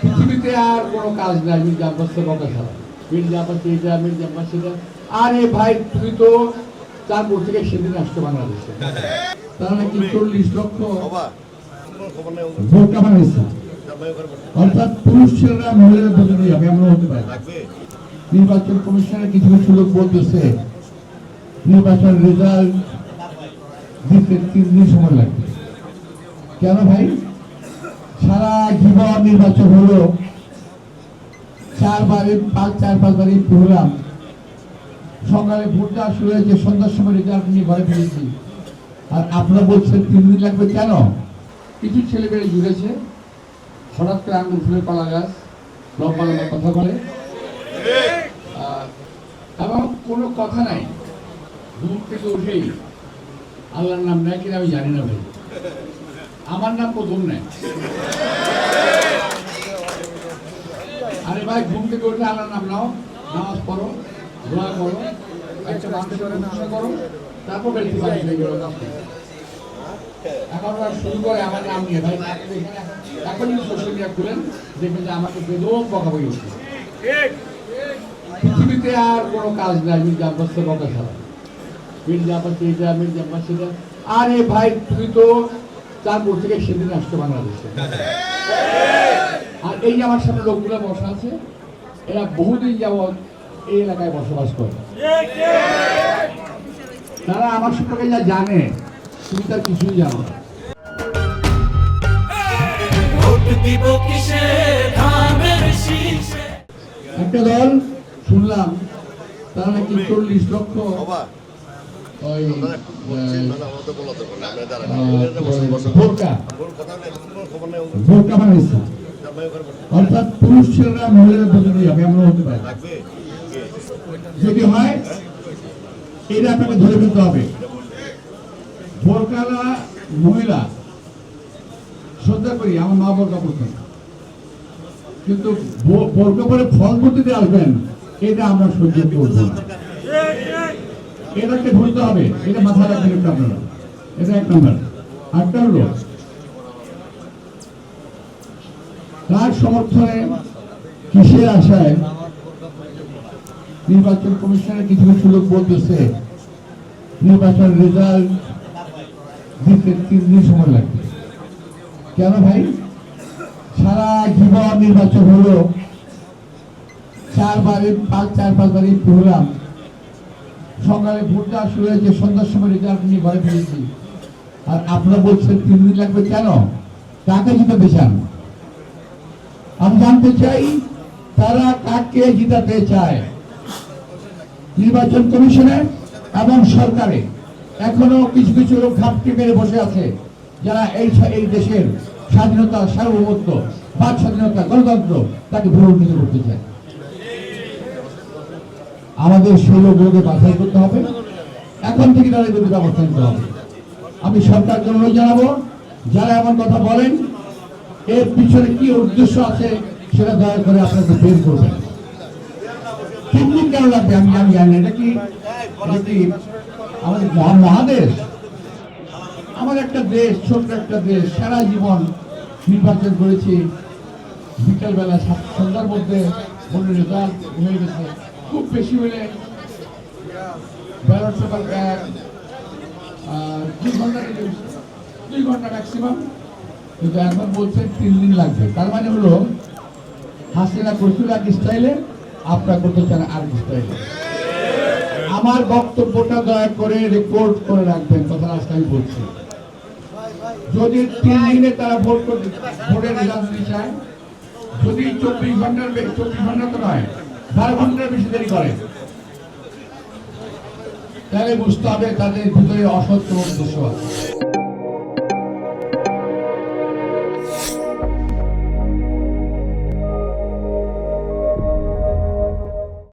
পৃথিবীতে আর কোনো কাজ নাই মির্জা আব্বাসের বকা ছাড়া। মির্জা আব্বাস এটা, মির্জা আব্বাস সেটা। আরে ভাই, তুমি তো চাঁদপুর থেকে সেদিন আসছো বাংলাদেশে, তারা নাকি 40 লক্ষ ভোট বানাইছে, অর্থাৎ পুরুষ ছেলেরা মহিলাদের প্রতিনিধি হবে, এমন হতে পারে। নির্বাচন কমিশনের কিছু কিছু লোক বলতেছে নির্বাচন রেজাল্ট দিতে 3 দিন সময় লাগবে। কেন ভাই? সারা জীবন নির্বাচন হলো, 4-5বারই প্রোগ্রাম, সকালে ভোট দেওয়া শুরু হয়েছে, সন্ধ্যার সময় রেজাল্ট নিয়ে ঘরে ফিরেছি। আর আপনারা বলছেন 3 দিন লাগবে কেন? কিছু ছেলেমেয়ে জুড়েছে, হঠাৎ করে আঙুল ফুলের পালা গাছ, লম্বা লম্বা কথা বলে, এবং কোনো কথা নাই, ঘুম থেকে উঠেই আল্লাহর নাম নেয় কিনা আমি জানি না ভাই, আমার নাম প্রথম নেয়। আরে ভাই, ঘুম থেকে উঠে আল্লাহর নাম নাও, নামাজ পড়ো, দোয়া করো, একটা মানুষের প্রশংসা করো, তারপর বেরিয়ে বাড়ি হয়ে গেল। এখন শুরু করে আমার নাম নিয়ে ভাই, এখন যদি সোশ্যাল মিডিয়া খুলেন দেখবেন যে আমাকে বেদম বকাবকি হচ্ছে। পৃথিবীতে আর কোনো কাজ নাই মির্জা আব্বাসের বকা ছাড়া। মির্জা আব্বাস এটা, মির্জা আব্বাস সেটা। আরে ভাই, তুমি তো চাঁদপুর থেকে সেদিন আসছো বাংলাদেশে, আর এই যে আমার সামনে লোকগুলো বসা আছে, এরা বহুদিন যাবৎ এই এলাকায় বসবাস করে। তারা আমার সম্পর্কে যা জানে তুমি তার কিছুই জানো না। একটা দল শুনলাম তারা নাকি 40 লক্ষ ভোটটা বানাইছে, অর্থাৎ পুরুষ ছেলেরা মহিলাদের প্রতিনিধি হবে, এমন হতে পারে। যদি হয় এটা আপনাকে ধরে ফেলতে হবে। বোরকালা মহিলা শ্রদ্ধা করি, আমার মা বোরকা পড়তেন, কিন্তু বোরকা পরে ফল করতে আসবেন এটা আমরা সহ্য করব না। এটাকে ধরতে হবে, এটা মাথায় রাখবেন একটু আপনারা। এটা 1 নম্বর। আরেকটা হলো তার সমর্থনে কিসের আশায় নির্বাচন কমিশনের কিছু কিছু লোক বলতেছে নির্বাচন রেজাল্ট দিতে 3 দিন সময় লাগবে। কেন ভাই? সারা জীবন নির্বাচন হলো, 4-5বারই প্রোগ্রাম, সকালে ভোট দেওয়া শুরু হয়েছে, সন্ধ্যার সময় রেজাল্ট নিয়ে ঘরে ফিরেছি। আর আপনারা বলছেন 3 দিন লাগবে কেন? কাকে জিতাতে চান? আমি জানতে চাই তারা কাকে জিতাতে চায়। নির্বাচন কমিশনে এবং সরকারে এখনো কিছু কিছু লোক ঘাপটি মেরে বসে আছে, যারা এই দেশের স্বাধীনতা, সার্বভৌমত্ব, বাক স্বাধীনতা, গণতন্ত্র তাকে ভুলুণ্ঠিত করতে চায়। আমাদের সেই লোকগুলোকে বাছাই করতে হবে, এখন থেকে তাদের বিরুদ্ধে ব্যবস্থা নিতে হবে। আমি সরকারকে অনুরোধ জানাবো, যারা এমন কথা বলেন এর পিছনে কি উদ্দেশ্য আছে সেটা দয়া করে আপনাকে বের করবেন। 3 দিন কেন লাগবে আমি জানি না। এটা কি আমাদের মহাদেশ? আমার একটা দেশ, ছোট্ট একটা দেশ, সারা জীবন নির্বাচন করেছি, বিকেলবেলা সন্ধ্যার মধ্যে ভোটের রেজাল্ট হয়ে গেছে, খুব বেশি হলে 2 ঘন্টা ম্যাক্সিমাম। কিন্তু এখন বলছে 3 দিন লাগবে। তার মানে হলো হাসিনা করছিল এক স্টাইলে, আপনারা করতে চান আর স্টাইলে। আমার বক্তব্যটা দয়া করে রেকর্ড করে রাখবেন, কথা আজকে আমি বলছি। যদি 3 দিনে তারা ভোটের রেজাল্ট দিতে চায়, যদি 24 ঘন্টা তো নয়, 12 ঘন্টার বেশি দেরি করে, তাহলে বুঝতে হবে তাদের ভিতরে অসৎ উদ্দেশ্য আছে।